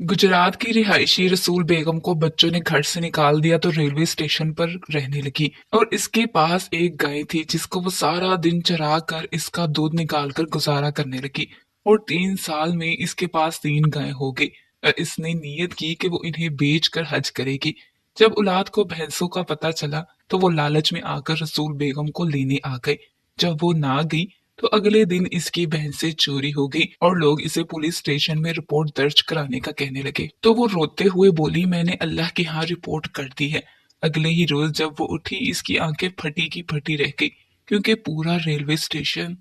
गुजरात की रिहायशी रसूल बेगम को बच्चों ने घर से निकाल दिया तो रेलवे स्टेशन पर रहने लगी और इसके पास एक गाय थी जिसको वो सारा दिन चरा कर इसका दूध निकाल कर गुजारा करने लगी। और 3 साल में इसके पास 3 गाय हो गई और इसने नीयत की कि वो इन्हें बेच कर हज करेगी। जब औलाद को भैंसों का पता चला तो वो लालच में आकर रसूल बेगम को लेने आ गए। जब वो ना गई तो अगले दिन इसकी भैंसें चोरी हो गई और लोग इसे पुलिस स्टेशन में रिपोर्ट दर्ज कराने का कहने लगे। तो वो रोते हुए बोली, मैंने अल्लाह के यहाँ रिपोर्ट कर दी है। अगले ही रोज जब वो उठी इसकी आंखें फटी की फटी रह गई क्योंकि पूरा रेलवे स्टेशन।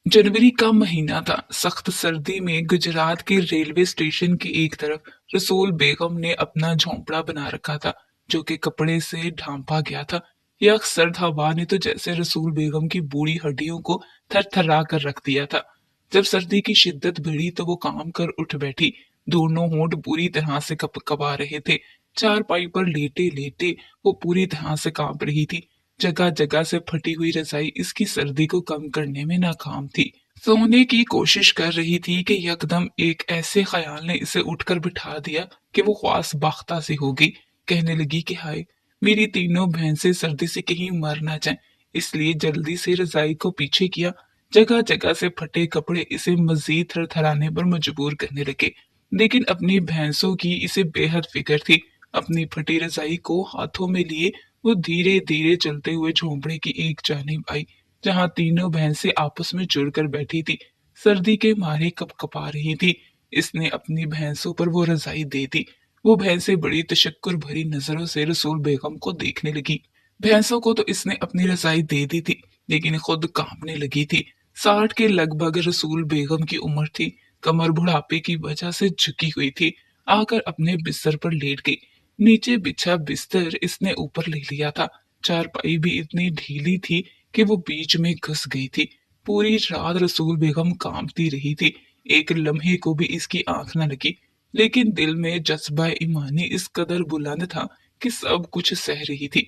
जनवरी का महीना था। सख्त सर्दी में गुजरात के रेलवे स्टेशन की एक तरफ रसूल बेगम ने अपना झोंपड़ा बना रखा था जो कि कपड़े से ढांपा गया था। यह सर्द हवा ने तो जैसे रसूल बेगम की बूढ़ी हड्डियों को थरथरा कर रख दिया था। जब सर्दी की शिद्दत बढ़ी तो वो काम कर उठ बैठी। दोनों होंठ पूरी तरह से कपा रहे थे। चारपाई पर लेटे लेटे वो पूरी तरह से कांप रही थी। जगह जगह से फटी हुई रजाई इसकी सर्दी को कम करने में नाकाम थी। सोने की कोशिश कर रही थी कि यकदम एक ऐसे ख्याल ने इसे उठकर बिठा दिया कि वो ख्वास बाख्ता सी हो गई। कहने लगी कि हाय, मेरी तीनों भैंसें सर्दी से कहीं मर ना जाएं। इसलिए जल्दी से रजाई को पीछे किया। जगह जगह से फटे कपड़े इसे मजीद थरथराने पर मजबूर करने लगे। लेकिन अपनी भैंसों की इसे बेहद फिक्र थी। अपनी फटी रजाई को हाथों में लिए वो धीरे धीरे चलते हुए झोंपड़े की एक जानिब आई जहां तीनों भैंसें आपस में जुड़कर बैठी थी। सर्दी के मारे कपकपा रही थी। इसने अपनी भैंसों पर वो रजाई दे दी। वो भैंसें बड़ी तशक्कुर भरी नजरों से रसूल बेगम को देखने लगी। भैंसों को तो इसने अपनी रजाई दे दी थी लेकिन खुद कांपने लगी थी। 60 के लगभग रसूल बेगम की उम्र थी। कमर बुढ़ापे की वजह से झुकी हुई थी। आकर अपने बिस्तर पर लेट गई। नीचे बिछा बिस्तर इसने ऊपर ले लिया था। चारपाई भी इतनी ढीली थी कि वो बीच में घुस गई थी। पूरी रात रसूल बेगम कांपती रही थी। एक लम्हे को भी इसकी आंख न लगी। लेकिन दिल में जज्बा ईमानी इस कदर बुलंद था कि सब कुछ सह रही थी।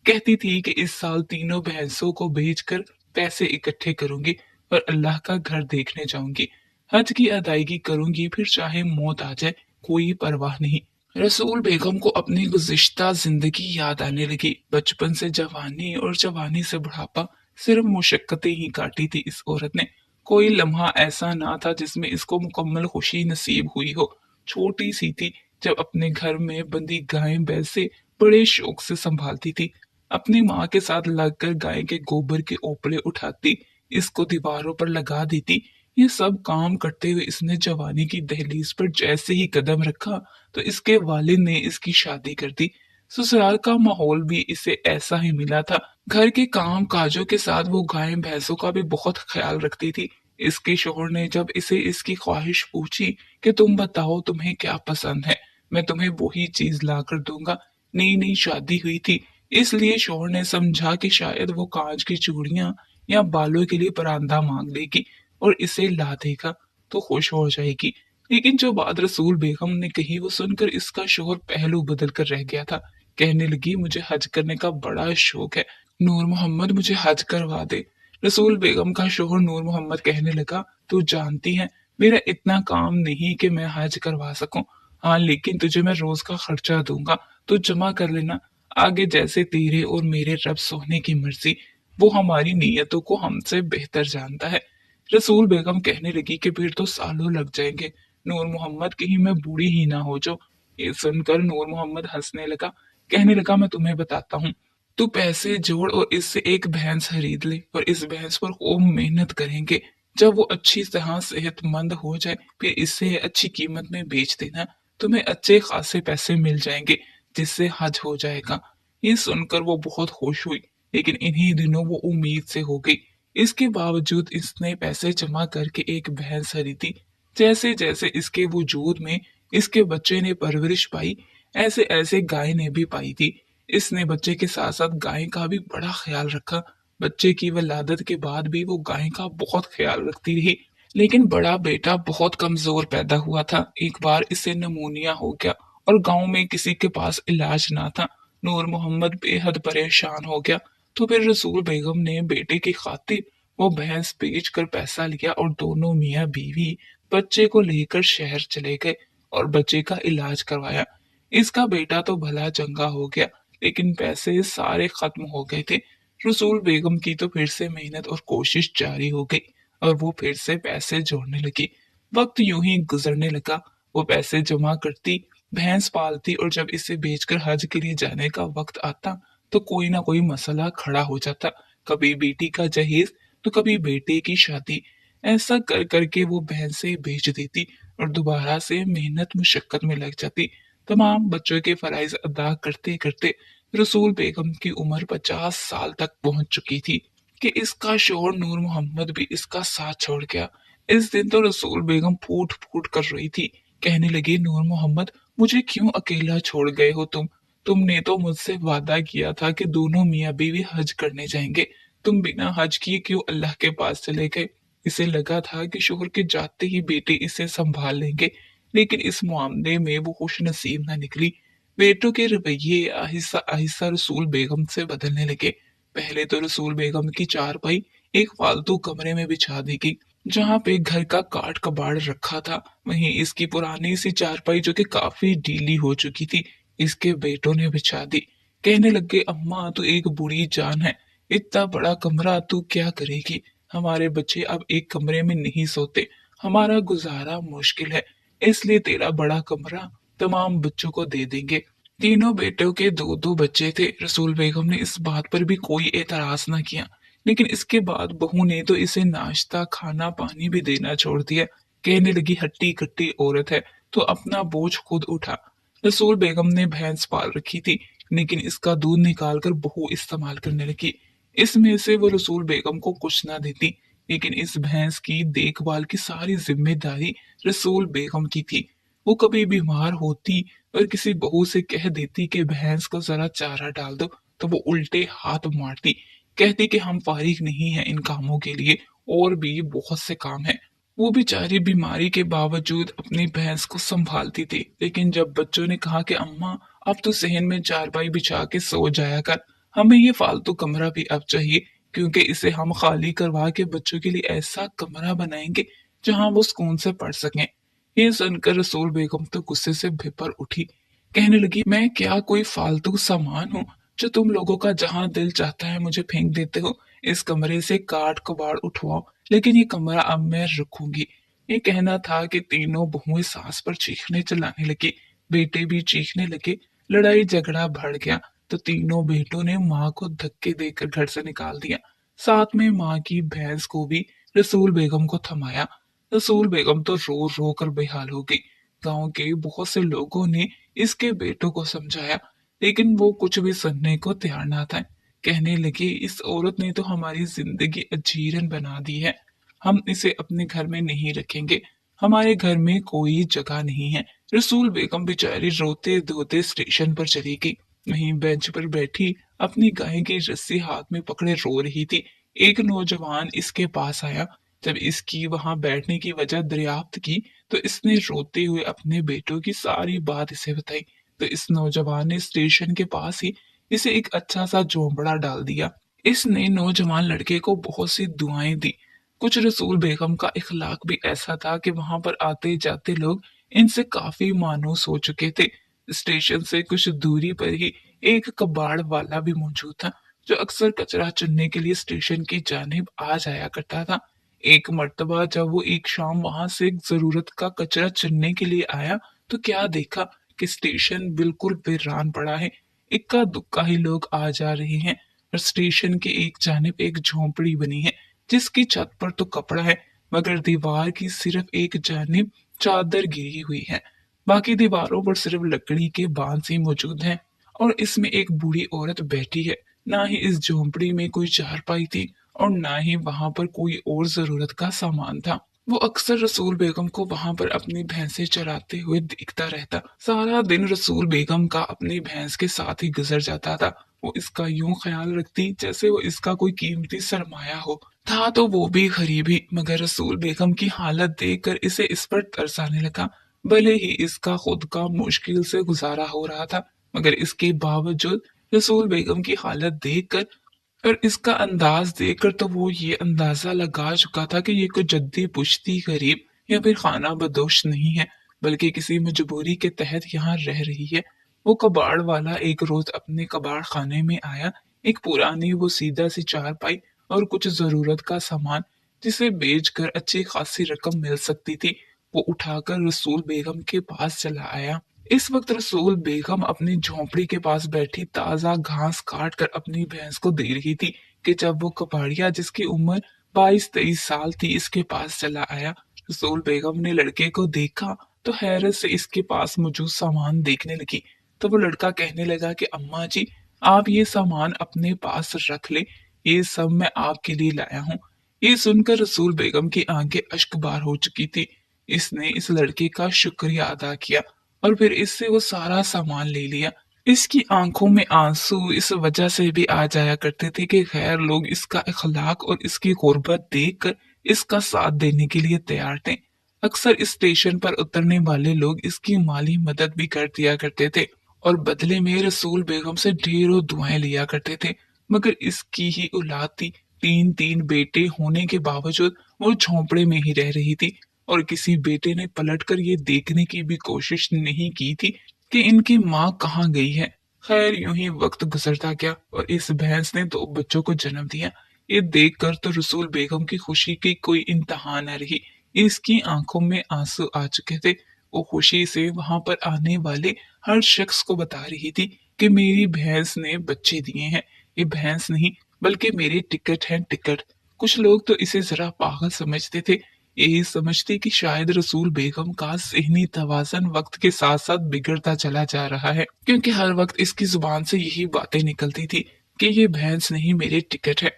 कहती थी कि इस साल तीनों भैंसों को बेचकर पैसे इकट्ठे करूंगी और अल्लाह का घर देखने जाऊंगी। हज की अदायगी करूंगी, फिर चाहे मौत आ जाए कोई परवाह नहीं। रसूल बेगम को अपनी गुज़िश्ता जिंदगी याद आने लगी। बचपन से जवानी और जवानी से बुढ़ापा, सिर्फ मुशक्कतें ही काटी थी इस औरत ने। कोई लम्हा ऐसा ना था जिसमें इसको मुकम्मल खुशी नसीब हुई हो। छोटी सी थी जब अपने घर में बंदी गायें भैंसें बड़े शौक से संभालती थी। अपनी माँ के साथ लगकर गाय के गोबर के ओपड़े उठाती, इसको दीवारों पर लगा देती। ये सब काम करते हुए इसने जवानी की दहलीज पर जैसे ही कदम रखा तो इसके वालिद ने इसकी शादी कर दी। ससुराल का माहौल भी इसे ऐसा ही मिला था। घर के काम काजों के साथ वो गाय भैंसों का भी बहुत ख्याल रखती थी। इसके शोहर ने जब इसे इसकी ख्वाहिश पूछी कि तुम बताओ तुम्हें क्या पसंद है, मैं तुम्हें वही चीज ला कर दूंगा। नई नई शादी हुई थी इसलिए शोहर ने समझा कि शायद वो कांच की चूड़ियां या बालों के लिए परांदा मांग लेगी और इसे ला देगा तो खुश हो जाएगी। लेकिन जो बात रसूल बेगम ने कही वो सुनकर इसका शोहर पहलू बदल कर रह गया था। कहने लगी, मुझे हज करने का बड़ा शौक है, नूर मोहम्मद मुझे हज करवा दे। रसूल बेगम का शोहर नूर मोहम्मद कहने लगा, तू जानती है मेरा इतना काम नहीं कि मैं हज करवा सकूं। हाँ, लेकिन तुझे मैं रोज का खर्चा दूंगा, तो जमा कर लेना। आगे जैसे तेरे और मेरे रब सोने की मर्जी, वो हमारी नीयतों को हमसे बेहतर जानता है। रसूल बेगम कहने लगी कि फिर तो सालों लग जाएंगे नूर मोहम्मद, कहीं मैं बूढ़ी ही ना हो जाऊं। ये सुनकर नूर मोहम्मद हंसने लगा। कहने लगा, मैं तुम्हें बताता हूँ, तू पैसे जोड़ और इससे एक भैंस खरीद ले और इस भैंस पर खूब मेहनत करेंगे। जब वो अच्छी तरह सेहतमंद हो जाए फिर इसे अच्छी कीमत में बेच देना। तुम्हें अच्छे खासे पैसे मिल जाएंगे जिससे हज हो जाएगा। ये सुनकर वो बहुत खुश हुई लेकिन इन्हीं दिनों वो उम्मीद से हो गई। इसके बावजूद इसने पैसे जमा करके एक भैंस खरीदी। जैसे जैसे इसके वजूद में इसके बच्चे ने परवरिश पाई, ऐसे ऐसे गाय ने भी पाई थी। इसने बच्चे के साथ साथ गाय का भी बड़ा ख्याल रखा। बच्चे की वलादत के बाद भी वो गाय का बहुत ख्याल रखती रही। लेकिन बड़ा बेटा बहुत कमजोर पैदा हुआ था। एक बार इसे नमूनिया हो गया और गांव में किसी के पास इलाज ना था। नूर मोहम्मद बेहद परेशान हो गया। तो फिर रसूल बेगम ने बेटे की खातिर वो भैंस बेच कर पैसा लिया और दोनों मियाँ बीवी बच्चे को लेकर शहर चले गए और बच्चे का इलाज करवाया। इसका बेटा तो भला चंगा हो गया, लेकिन पैसे सारे खत्म हो गए थे। रसूल बेगम की तो फिर से मेहनत और कोशिश जारी हो गई और वो फिर से पैसे जोड़ने लगी। वक्त यूं ही गुजरने लगा। वो पैसे जमा करती, भैंस पालती और जब इसे बेचकर हज के लिए जाने का वक्त आता तो कोई ना कोई मसला खड़ा हो जाता। कभी बेटी का जहेज तो कभी बेटे की शादी। ऐसा कर करके वो भैंसें बेच देती और दोबारा से मेहनत मुशक्कत में लग जाती। तमाम बच्चों के फराइज अदा करते करते रसूल बेगम की उम्र 50 साल तक पहुंच चुकी थी कि इसका शौहर नूर मोहम्मद भी इसका साथ छोड़ गया। इस दिन तो रसूल बेगम फूट फूट कर रही थी। कहने लगी, नूर मोहम्मद, मुझे क्यों अकेला छोड़ गए हो तुम? तुमने तो मुझसे वादा किया था कि दोनों मियाँ बीवी हज करने जाएंगे। तुम बिना हज किए क्यों अल्लाह के पास चले गए? इसे लगा था कि शोहर के जाते ही बेटे इसे संभाल लेंगे, लेकिन इस मामले में वो खुश नसीब न निकली। बेटों के रवैये आहिस्ता आहिस्ता रसूल बेगम से बदलने लगे। पहले तो रसूल बेगम की चारपाई एक फालतू कमरे में बिछा दी गई, जहाँ पे घर का काट कबाड़ रखा था। वहीं इसकी पुरानी सी चारपाई जो कि काफी ढीली हो चुकी थी, इसके बेटों ने बिछा दी। कहने लगे, अम्मा तू एक बुरी जान है, इतना बड़ा कमरा तू क्या करेगी? हमारे बच्चे अब एक कमरे में नहीं सोते, हमारा गुजारा मुश्किल है, इसलिए तेरा बड़ा कमरा तमाम बच्चों को दे देंगे। तीनों बेटों के दो दो बच्चे थे। रसूल बेगम ने इस बात पर भी कोई एतराज न किया, लेकिन इसके बाद बहू ने तो इसे नाश्ता खाना पानी भी देना छोड़ दिया। कहने लगी, हट्टी कट्टी औरत है, तो अपना बोझ खुद उठा। रसूल बेगम ने भैंस पाल रखी थी, लेकिन इसका दूध निकालकर बहू इस्तेमाल करने लगी। इसमें से वो रसूल बेगम को कुछ ना देती, लेकिन इस भैंस की देखभाल की सारी जिम्मेदारी रसूल बेगम की थी। वो कभी बीमार होती और किसी बहू से कह देती कि भैंस को जरा चारा डाल दो, तो वो उल्टे हाथ मारती, कहती कि हम फारिग नहीं हैं इन कामों के लिए, और भी बहुत से काम हैं। वो बेचारी बीमारी के बावजूद अपनी भैंस को संभालती थी, लेकिन जब बच्चों ने कहा कि अम्मा अब तो सहन में चारपाई बिछा के सो जाया कर, हमें ये फालतू कमरा भी अब चाहिए, क्योंकि इसे हम खाली करवा के बच्चों के लिए ऐसा कमरा बनाएंगे जहां वो सुकून से पढ़ सकें। ये सुनकर रसूल बेगम तो गुस्से से भीतर उठी। कहने लगी, मैं क्या कोई फालतू सामान हूँ जो तुम लोगों का जहां दिल चाहता है मुझे फेंक देते हो? इस कमरे से काट कबाड़ उठवाओ, लेकिन ये कमरा अब मैं रखूंगी। ये कहना था कि तीनों बहुएं सास पर चीखने चिल्लाने लगी। बेटे भी चीखने लगे। लड़ाई झगड़ा बढ़ गया तो तीनों बेटों ने माँ को धक्के देकर घर से निकाल दिया। साथ में माँ की भैंस को भी रसूल बेगम को थमाया। रसूल बेगम तो रो रो कर बेहाल हो गई। गांव के बहुत से लोगों ने इसके बेटों को समझाया, लेकिन वो कुछ भी सुनने को तैयार ना था। कहने लगे, इस औरत ने तो हमारी जिंदगी अजीरन बना दी है, हम इसे अपने घर में नहीं रखेंगे, हमारे घर में कोई जगह नहीं है। रसूल बेगम बेचारी रोते धोते स्टेशन पर चली गई। वहीं बेंच पर बैठी अपनी गाय की रस्सी हाथ में पकड़े रो रही थी। एक नौजवान इसके पास आया। जब इसकी वहां बैठने की वजह दरियाफ्त की तो इसने रोते हुए अपने बेटों की सारी बात इसे बताई। तो इस नौजवान ने स्टेशन के पास ही इसे एक अच्छा सा झोंपड़ा डाल दिया। इसने नौजवान लड़के को बहुत सी दुआएं दी। कुछ रसूल बेगम का इखलाक भी ऐसा था कि वहां पर आते जाते लोग इनसे काफी मायूस हो चुके थे। स्टेशन से कुछ दूरी पर ही एक कबाड़ वाला भी मौजूद था, जो अक्सर कचरा चुनने के लिए स्टेशन की जानिब आ जाया करता था। एक मर्तबा जब वो एक शाम वहां से जरूरत का कचरा चुनने के लिए आया तो क्या देखा कि स्टेशन बिल्कुल वीरान पड़ा है। इक्का दुक्का ही लोग आ जा रहे हैं और स्टेशन के एक जानिब एक झोंपड़ी बनी है, जिसकी छत पर तो कपड़ा है, मगर दीवार की सिर्फ एक जानिब चादर गिरी हुई है। बाकी दीवारों पर सिर्फ लकड़ी के बांस ही मौजूद हैं और इसमें एक बूढ़ी औरत बैठी है। ना ही इस झोंपड़ी में कोई चारपाई थी और ना ही वहां पर कोई और जरूरत का सामान था। वो अक्सर रसूल बेगम को वहां पर अपनी भैंसें चराते हुए दिखता रहता। सारा दिन रसूल बेगम का अपनी भैंस के साथ ही गुजर जाता था। वो इसका यूं ख्याल रखती जैसे वो इसका कोई कीमती सरमाया हो। था तो वो भी गरीब ही, मगर रसूल बेगम की हालत देखकर इसे इस पर तरस आने लगा। भले ही इसका खुद का मुश्किल से गुजारा हो रहा था, मगर इसके बावजूद रसूल बेगम की हालत देखकर और इसका अंदाज देखकर तो वो ये अंदाजा लगा चुका था कि ये कोई जद्दी पुश्ती गरीब या फिर खाना बदोश नहीं है, बल्कि किसी मजबूरी के तहत यहाँ रह रही है। वो कबाड़ वाला एक रोज अपने कबाड़ खाने में आया। एक पुरानी वो सीधा सी चारपाई और कुछ जरूरत का सामान जिसे बेचकर अच्छी खासी रकम मिल सकती थी, वो उठाकर रसूल बेगम के पास चला आया। इस वक्त रसूल बेगम अपनी झोंपड़ी के पास बैठी ताजा घास काट कर अपनी भैंस को दे रही थी कि जब वो कबाड़िया जिसकी उम्र 22-23 साल थी इसके पास चला आया। रसूल बेगम ने लड़के को देखा तो हैरत से इसके पास मौजूद सामान देखने लगी। तो वो लड़का कहने लगा कि अम्मा जी, आप ये सामान अपने पास रख ले, ये सब मैं आपके लिए लाया हूँ। ये सुनकर रसूल बेगम की आंखें अश्कबार हो चुकी थी। इसने इस लड़के का शुक्रिया अदा किया और फिर इससे वो सारा सामान ले लिया। इसकी आंखों में आंसू इस वजह से भी आ जाया करते थे कि खैर लोग इसका अखलाक और इसकी गुर्बत देखकर इसका साथ देने के लिए तैयार थे। अक्सर इस स्टेशन पर उतरने वाले लोग इसकी माली मदद भी कर दिया करते थे और बदले में रसूल बेगम से ढेरों दुआएं लिया करते थे। मगर इसकी ही औलाद थी। 3-3 बेटे होने के बावजूद वो झोंपड़े में ही रह रही थी और किसी बेटे ने पलटकर ये देखने की भी कोशिश नहीं की थी कि इनकी माँ कहाँ गई है। खैर यूं ही वक्त गुजरता गया और इस भैंस ने 2 बच्चों को जन्म दिया। ये देखकर तो रसूल बेगम की खुशी की कोई इंतहा न रही। इसकी आंखों में आंसू आ चुके थे। वो खुशी से वहां पर आने वाले हर शख्स को बता रही थी कि मेरी भैंस ने बच्चे दिए हैं। ये भैंस नहीं बल्कि मेरे टिकट हैं, टिकट। कुछ लोग तो इसे जरा पागल समझते थे। यही समझते कि शायद रसूल बेगम का ज़हनी तवाज़ुन वक्त के साथ साथ बिगड़ता चला जा रहा है, क्योंकि हर वक्त इसकी जुबान से यही बातें निकलती थी कि ये भैंस नहीं मेरे टिकट है।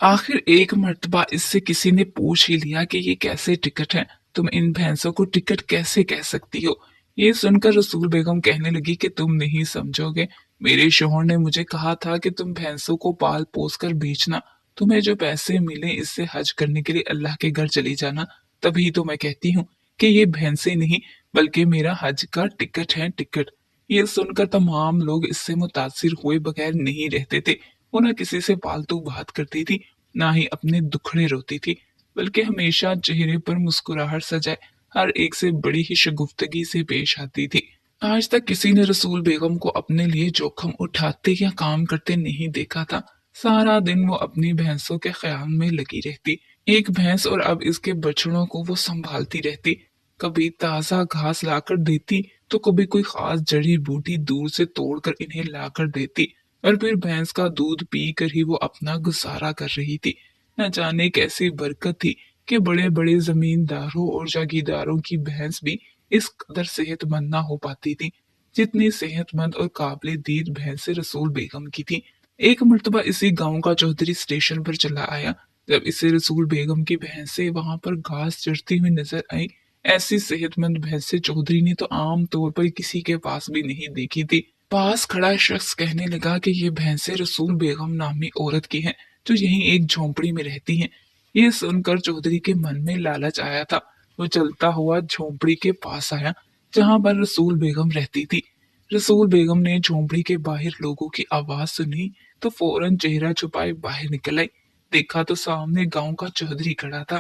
आखिर एक मर्तबा इससे किसी ने पूछ ही लिया कि ये कैसे टिकट है, तुम इन भैंसों को टिकट कैसे कह सकती हो। ये सुनकर रसूल बेगम कहने लगी कि तुम नहीं समझोगे। मेरे शोहर ने मुझे कहा था कि तुम भैंसों को पाल पोस कर बेचना, तुम्हें जो पैसे मिले इससे हज करने के लिए अल्लाह के घर चली जाना। तभी तो मैं कहती हूँ कि ये भैंसे नहीं बल्कि मेरा हज का टिकट है, टिकट। ये सुनकर तमाम लोग इससे मुतासिर हुए बगैर नहीं रहते थे। वो न किसी से फालतू बात करती थी, ना ही अपने दुखड़े रोती थी, बल्कि हमेशा चेहरे पर मुस्कुराहट सजाए हर एक से बड़ी ही शगुफ्तगी से पेश आती थी। आज तक किसी ने रसूल बेगम को अपने लिए जोखिम उठाते या काम करते नहीं देखा था। सारा दिन वो अपनी भैंसों के ख्याल में लगी रहती। एक भैंस और अब इसके बछड़ों को वो संभालती रहती। कभी ताजा घास लाकर देती तो कभी कोई खास जड़ी बूटी दूर से तोड़कर इन्हें लाकर देती और फिर भैंस का दूध पी कर ही वो अपना गुजारा कर रही थी। न जाने कैसी बरकत थी कि बड़े बड़े जमींदारों और जागीरदारों की भैंस भी इस कदर सेहतमंद ना हो पाती थी जितनी सेहतमंद और काबिल दीद भैंसें रसूल बेगम की थी। एक मर्तबा इसी गांव का चौधरी स्टेशन पर चला आया। जब इसे रसूल बेगम की भैंसें वहां पर घास चरती हुई नजर आई। ऐसी सेहतमंद भैंसें चौधरी ने तो आम तौर पर किसी के पास भी नहीं देखी थी। पास खड़ा शख्स कहने लगा कि ये भैंसें रसूल बेगम नामी औरत की हैं जो यहीं एक झोंपड़ी में रहती हैं। ये सुनकर चौधरी के मन में लालच आया था। वो चलता हुआ झोंपड़ी के पास आया जहां पर रसूल बेगम रहती थी। रसूल बेगम ने झोंपड़ी के बाहर लोगों की आवाज सुनी तो फौरन चेहरा छुपाए बाहर निकल आई। देखा तो सामने गांव का चौधरी खड़ा था।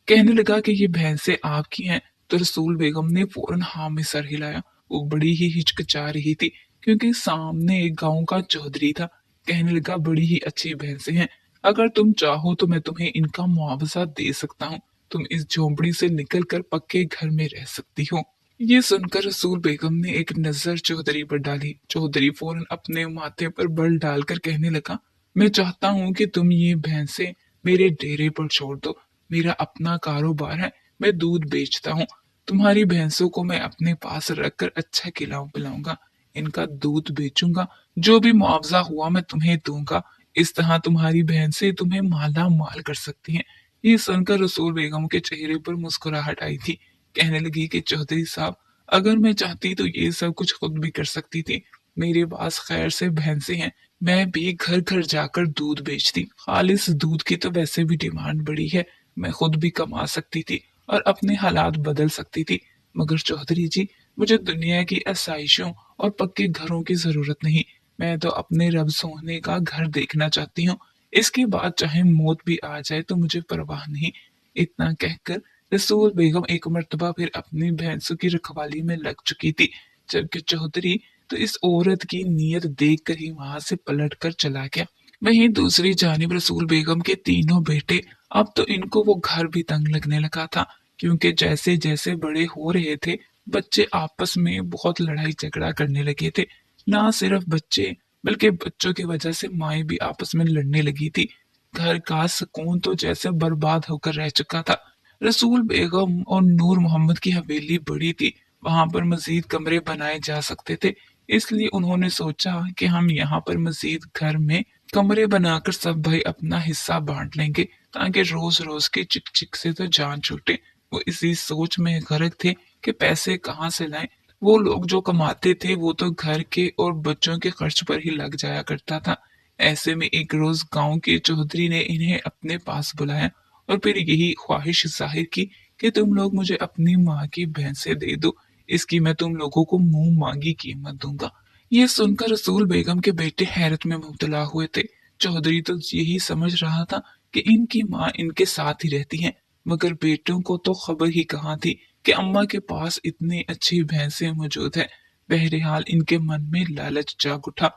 कहने लगा कि ये भैंसें आपकी हैं। तो रसूल बेगम ने फौरन हाँ में सर हिलाया। वो बड़ी ही हिचकिचा रही थी क्योंकि सामने एक गांव का चौधरी था। कहने लगा बड़ी ही अच्छी भैंसें हैं, अगर तुम चाहो तो मैं तुम्हें इनका मुआवजा दे सकता हूँ। तुम इस झोंपड़ी से निकलकर पक्के घर में रह सकती हो। ये सुनकर रसूल बेगम ने एक नजर चौधरी पर डाली। चौधरी फौरन अपने माथे पर बल डालकर कहने लगा, मैं चाहता हूँ कि तुम ये भैंसे मेरे डेरे पर छोड़ दो। मेरा अपना कारोबार है, मैं दूध बेचता हूँ। तुम्हारी भैंसों को मैं अपने पास रखकर अच्छा खिलाऊं पिलाऊंगा, इनका दूध बेचूंगा, जो भी मुआवजा हुआ मैं तुम्हें दूंगा। इस तरह तुम्हारी भैंसें तुम्हें माला माल कर सकती हैं। ये सुनकर रसूल बेगम के चेहरे पर मुस्कुराहट आई थी। कहने लगी कि चौधरी साहब, अगर मैं चाहती तो ये सब कुछ खुद भी कर सकती थी। मेरे पास खैर से भैंसे हैं, मैं भी घर घर जाकर दूध बेचती। खालिस दूध की तो वैसे भी डिमांड बड़ी है, मैं खुद भी कमा सकती थी और अपने हालात बदल सकती थी। मगर चौधरी जी, मुझे दुनिया की आसाइशों और पक्के घरों की जरूरत नहीं। मैं तो अपने रब सोने का घर देखना चाहती हूँ। इसके बाद चाहे मौत भी आ जाए तो मुझे परवाह नहीं। इतना कहकर रसूल बेगम एक मर्तबा फिर अपनी भैंसों की रखवाली में लग चुकी थी, जबकि चौधरी तो इस औरत की नीयत देखकर ही वहां से पलट कर चला गया। वहीं दूसरी जानिब रसूल बेगम के तीनों बेटे, अब तो इनको वो घर भी तंग लगने लगा था, क्योंकि जैसे जैसे बड़े हो रहे थे बच्चे आपस में बहुत लड़ाई झगड़ा करने लगे थे। ना सिर्फ बच्चे, बल्कि बच्चों की वजह से माएँ भी आपस में लड़ने लगी थी। घर का सुकून तो जैसे बर्बाद होकर रह चुका था। रसूल बेगम और नूर मोहम्मद की हवेली बड़ी थी, वहां पर मजीद कमरे बनाए जा सकते थे। इसलिए उन्होंने सोचा कि हम यहाँ पर मजीद घर में कमरे बनाकर सब भाई अपना हिस्सा बांट लेंगे, ताकि रोज रोज की चिक चिक से तो जान छूटे। वो इसी सोच में गर्क थे कि पैसे कहाँ से लाएं। वो लोग जो कमाते थे वो तो घर के और बच्चों के खर्च पर ही लग जाया करता था। ऐसे में एक रोज गांव के चौधरी ने इन्हें अपने पास बुलाया और फिर यही ख्वाहिश जाहिर की कि तुम लोग मुझे अपनी माँ की भैंसें दे दो, इसकी मैं तुम लोगों को मुंह मांगी कीमत दूंगा। ये सुनकर रसूल बेगम के बेटे हैरत में मुब्तला हुए थे। चौधरी तो यही समझ रहा था कि इनकी माँ इनके साथ ही रहती है, मगर बेटों को तो खबर ही कहाँ थी कि अम्मा के पास इतनी अच्छी भैंसें मौजूद है। बहरहाल इनके मन में लालच जाग उठा।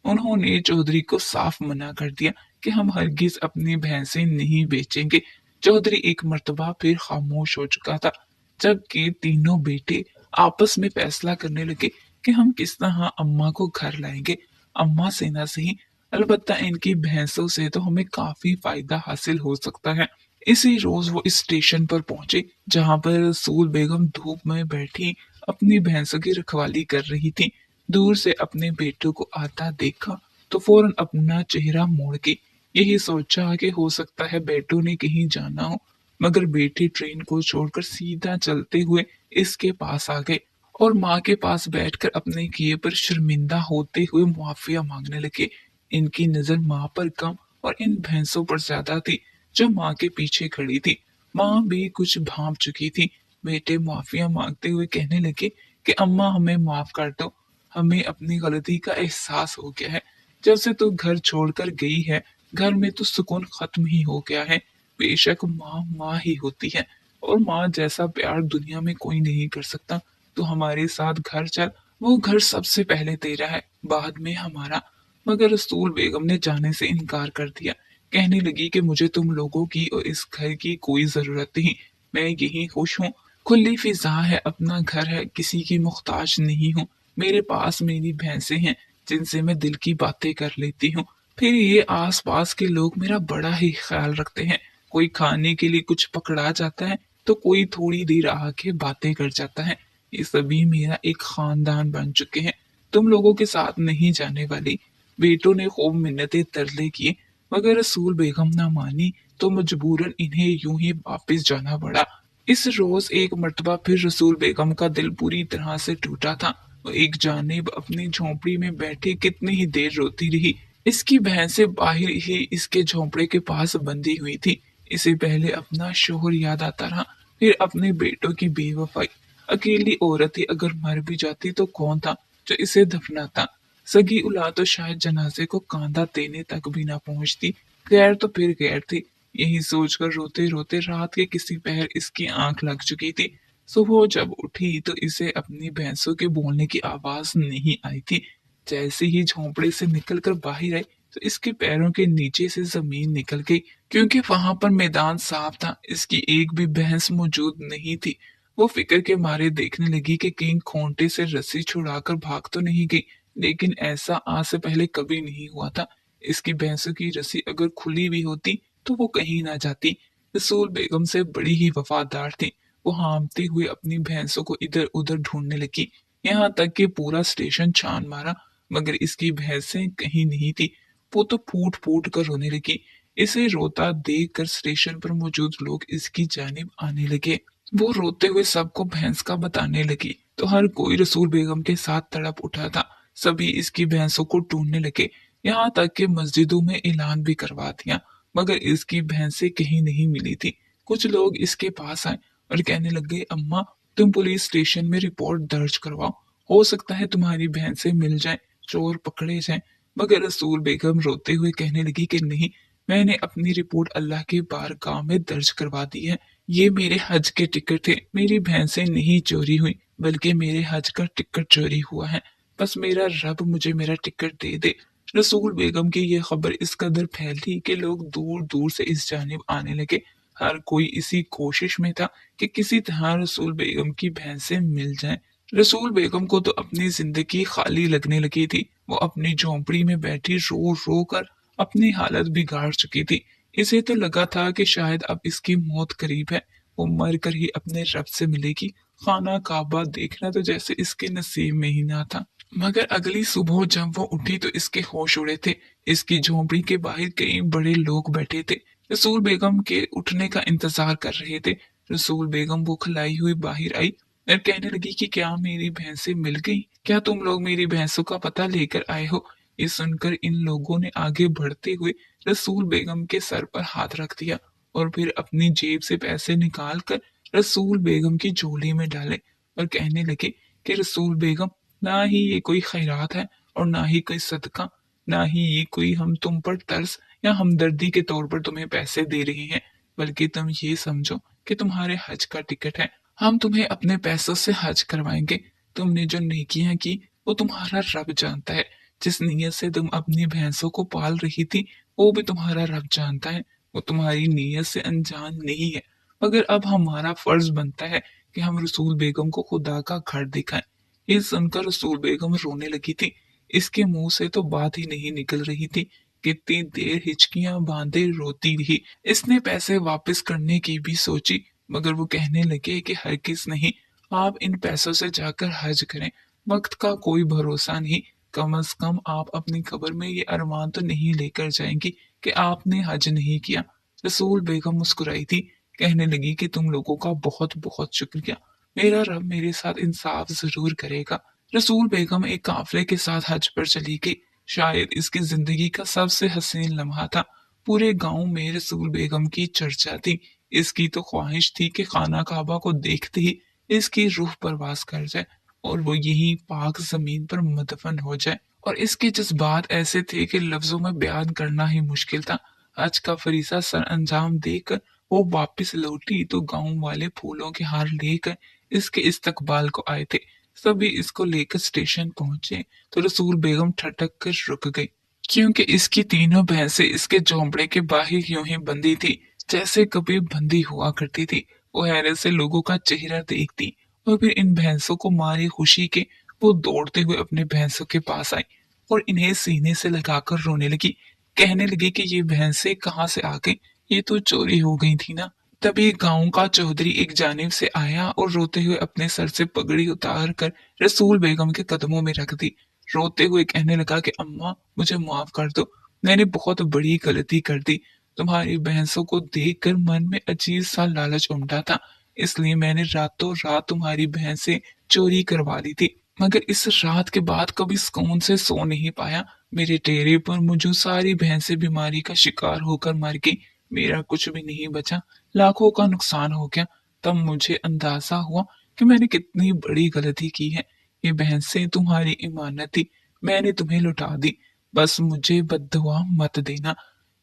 उन्होंने चौधरी को साफ मना कर दिया कि हम हरगिज अपनी भैंसें नहीं बेचेंगे। चौधरी एक मर्तबा फिर खामोश हो चुका था, जबकि तीनों बेटे आपस में फैसला करने लगे कि हम किस तरह अम्मा को घर लाएंगे। अम्मा से ना सही, अलबत्ता इनकी भैंसों से तो हमें काफी फायदा हासिल हो सकता है। इसी रोज वो इस स्टेशन पर पहुंचे, जहां पर रसूल बेगम धूप में बैठी अपनी भैंसों की रखवाली कर रही थी। दूर से अपने बेटों को आता देखा तो फौरन अपना चेहरा मोड़ के यही सोचा कि हो सकता है बेटों ने कहीं जाना हो, मगर बेटे ट्रेन को छोड़कर सीधा चलते हुए इसके पास आ गए और माँ के पास बैठकर अपने किए पर शर्मिंदा होते हुए मुआफिया मांगने लगे। इनकी नजर माँ पर कम और इन भैंसों पर ज्यादा थी, जो माँ के पीछे खड़ी थी। माँ भी कुछ भांप चुकी थी। बेटे मुआफिया मांगते हुए कहने लगे कि अम्मा हमें माफ कर दो, हमें अपनी गलती का एहसास हो गया है। जब से तू घर छोड़कर गई है, घर में तो सुकून खत्म ही हो गया है। बेशक माँ माँ ही होती है और माँ जैसा प्यार दुनिया में कोई नहीं कर सकता। तू हमारे साथ घर चल, वो घर सबसे पहले तेरा है, बाद में हमारा। मगर रसूल बेगम ने जाने से इनकार कर दिया। कहने लगी कि मुझे तुम लोगों की और इस घर की कोई जरूरत नहीं, मैं यही खुश हूँ। खुली फिजा है, अपना घर है, किसी की मुख्ताज नहीं हूँ। मेरे पास मेरी भैंसें हैं जिनसे मैं दिल की बातें कर लेती हूँ। फिर ये आसपास के लोग मेरा बड़ा ही ख्याल रखते हैं। कोई खाने के लिए कुछ पकड़ा जाता है तो कोई थोड़ी देर आके बातें कर जाता है। ये सभी मेरा एक खानदान बन चुके हैं, तुम लोगों के साथ नहीं जाने वाली। बेटों ने खूब मिन्नतें तरले किए, मगर रसूल बेगम ना मानी तो मजबूरन इन्हें यूं ही वापस जाना पड़ा। इस रोज एक मर्तबा फिर रसूल बेगम का दिल पूरी तरह से टूटा था। वो एक जानिब अपनी झोंपड़ी में बैठी कितनी ही देर रोती रही। इसकी भैंसें बाहर ही इसके झोंपड़े के पास बंधी हुई थी। इसे पहले अपना शोहर याद आता रहा, फिर अपने बेटों की बेवफाई। अकेली औरत ही अगर मर भी जाती तो कौन था जो इसे दफनाता। सगी औलाद तो शायद जनाजे को कांधा देने तक भी ना पहुंचती। गैर तो फिर गैर थी। यही सोचकर रोते रोते रात के किसी पहर इसकी आंख लग चुकी थी। सुबह जब उठी तो इसे अपनी भैंसों के बोलने की आवाज नहीं आई थी। जैसे ही झोंपड़े से निकलकर बाहर आई तो इसके पैरों के नीचे से जमीन निकल गई, क्योंकि वहां पर मैदान साफ था। इसकी एक भी भैंस मौजूद नहीं थी। वो फिक्र के मारे देखने लगी कि कहीं खूंटे से रस्सी छुड़ाकर भाग तो नहीं गई, लेकिन ऐसा आज से पहले कभी नहीं हुआ था। इसकी भैंसों की रस्सी अगर खुली भी होती तो वो कहीं ना जाती। रसूल बेगम से बड़ी ही वफादार थी। वो हांफते हुए अपनी भैंसों को इधर उधर ढूंढने लगी, यहाँ तक कि पूरा स्टेशन छान मारा, मगर इसकी भैंसें कहीं नहीं थी। वो तो फूट फूट कर रोने लगी। इसे रोता देख कर स्टेशन पर मौजूद लोग इसकी जानिब आने लगे। वो रोते हुए सबको भैंस का बताने लगी तो हर कोई रसूल बेगम के साथ तड़प उठा था। सभी इसकी भैंसों को ढूंढने लगे, यहाँ तक कि मस्जिदों में ऐलान भी करवा दिया, मगर इसकी भैंसें कहीं नहीं मिली थी। कुछ लोग इसके पास आए और कहने लगे, अम्मा तुम पुलिस स्टेशन में रिपोर्ट दर्ज करवाओ, हो सकता है तुम्हारी भैंसें मिल जाएं, चोर पकड़े जाएं। मगर रसूल बेगम रोते हुए कहने लगी कि नहीं, मैंने अपनी रिपोर्ट अल्लाह के बारगाह में दर्ज करवा दी है, یہ میرے حج کے ٹکٹ تھے، میری بھینسیں نہیں چوری ہوئی بلکہ میرے حج کا ٹکٹ چوری ہوا ہے، بس میرا رب مجھے میرا ٹکٹ دے دے۔ رسول بیگم کی یہ خبر اس قدر پھیلی کہ لوگ دور دور سے اس جانب آنے لگے، ہر کوئی اسی کوشش میں تھا کہ کسی طرح رسول بیگم کی بھینسیں مل جائیں۔ رسول بیگم کو تو اپنی زندگی خالی لگنے لگی تھی، وہ اپنی جھونپڑی میں بیٹھی رو رو کر اپنی حالت بگاڑ چکی تھی۔ اسے تو لگا تھا کہ شاید اب اس کی موت قریب ہے، وہ مر کر ہی اپنے رب سے ملے گی، خانہ کعبہ دیکھنا تو جیسے اس کے نصیب میں ہی نہ تھا۔ مگر اگلی صبح جب وہ اٹھی تو اس کے ہوش اڑے تھے، اس کی جھونپڑی کے باہر کئی بڑے لوگ بیٹھے تھے، رسول بیگم کے اٹھنے کا انتظار کر رہے تھے۔ رسول بیگم وہ کھلائی ہوئی باہر آئی اور کہنے لگی کہ کیا میری بھینسیں مل گئی؟ کیا تم لوگ میری بھینسوں کا پتہ لے کر آئے ہو؟ یہ سن کر ان لوگوں نے آگے بڑھتے ہوئے رسول بیگم کے سر پر ہاتھ رکھ دیا اور پھر اپنی جیب سے پیسے نکال کر رسول بیگم کی جھولی میں ڈالے اور کہنے لگے کہ رسول بیگم، نہ ہی یہ کوئی خیرات ہے اور نہ ہی کوئی صدقہ، نہ ہی یہ کوئی ہم تم پر ترس یا ہمدردی کے طور پر تمہیں پیسے دے رہے ہیں، بلکہ تم یہ سمجھو کہ تمہارے حج کا ٹکٹ ہے، ہم تمہیں اپنے پیسوں سے حج کروائیں گے۔ تم نے جو نیکیاں کی وہ تمہارا رب جانتا ہے، جس نیت سے تم اپنی بھینسوں کو پال رہی تھی وہ بھی تمہارا رب جانتا ہے، وہ تمہاری نیت سے انجان نہیں ہے، مگر اب ہمارا فرض بنتا ہے کہ ہم رسول بیگم کو خدا کا گھر دکھائیں۔ یہ سن کر رسول بیگم رونے لگی تھی، اس کے منہ سے تو بات ہی نہیں نکل رہی تھی، کتنی دیر ہچکیاں باندھے روتی رہی۔ اس نے پیسے واپس کرنے کی بھی سوچی، مگر وہ کہنے لگے کہ ہرگز نہیں، آپ ان پیسوں سے جا کر حج کریں، وقت کا کوئی بھروسہ نہیں، کم از کم آپ اپنی قبر میں یہ ارمان تو نہیں لے کر جائیں گی کہ آپ نے حج نہیں کیا۔ رسول بیگم مسکرائی تھی، کہنے لگی کہ تم لوگوں کا بہت بہت شکریہ، میرا رب میرے ساتھ انصاف ضرور کرے گا۔ رسول بیگم ایک قافلے کے ساتھ حج پر چلی گئی، شاید اس کی زندگی کا سب سے حسین لمحہ تھا، پورے گاؤں میں رسول بیگم کی چرچا تھی، اس کی تو خواہش تھی کہ خانہ کعبہ کو دیکھتے ہی اس کی روح پرواز کر جائے اور وہ یہی پاک زمین پر مدفن ہو جائے، اور اس کے جذبات ایسے تھے کہ لفظوں میں بیان کرنا ہی مشکل تھا۔ حج کا فریضہ سر انجام دے کر وہ واپس لوٹی تو گاؤں والے پھولوں کے ہار لے کر اس کے استقبال کو آئے تھے، سبھی اس کو لے کر اسٹیشن پہنچے تو رسول بیگم ٹھٹک کر رک گئی، کیونکہ اس کی تینوں بھینسیں اس کے جھونپڑے کے باہر یوں ہی بندھی تھی جیسے کبھی بندھی ہوا کرتی تھی۔ وہ حیرت سے لوگوں کا چہرہ دیکھتی اور پھر ان بھینسوں کو ماری خوشی کے وہ دوڑتے ہوئے اپنے بھینسوں کے پاس آئی اور انہیں سینے سے لگا کر رونے لگی، کہنے لگی کہ یہ بھینسیں کہاں سے آ گئی، یہ تو چوری ہو گئی تھی نا۔ تبھی گاؤں کا چودھری ایک جانب سے آیا اور روتے ہوئے اپنے سر سے پگڑی اتار کر رسول بیگم کے قدموں میں رکھ دی، روتے ہوئے کہنے لگا کہ اماں مجھے معاف کر دو، میں نے بہت بڑی غلطی کر دی، تمہاری بھینسوں کو دیکھ کر من میں عجیب سا لالچ امٹا تھا، اس لیے میں نے راتوں رات تمہاری بھینسیں چوری کروا لی تھی، مگر اس رات کے بعد کبھی سکون سے سو نہیں پایا، میرے ٹیرے پر مجھے ساری بھینسیں بیماری کا شکار ہو کر مر گئی، میرا کچھ بھی نہیں بچا، لاکھوں کا نقصان ہو گیا، تب مجھے اندازہ ہوا کہ میں نے کتنی بڑی غلطی کی ہے، یہ بھینسیں تمہاری امانت تھی، میں نے تمہیں لوٹا دی، بس مجھے بد دعا مت دینا۔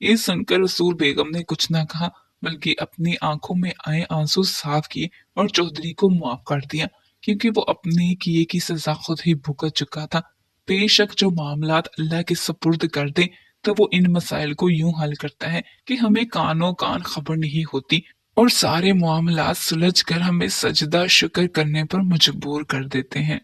یہ سن کر رسول بیگم نے کچھ نہ کہا بلکہ اپنی آنکھوں میں آئے آنسو صاف کیے اور چودھری کو معاف کر دیا، کیونکہ وہ اپنے کیے کی سزا خود ہی بھگت چکا تھا۔ بے شک جو معاملات اللہ کے سپرد کر دے تو وہ ان مسائل کو یوں حل کرتا ہے کہ ہمیں کانوں کان خبر نہیں ہوتی اور سارے معاملات سلجھ کر ہمیں سجدہ شکر کرنے پر مجبور کر دیتے ہیں۔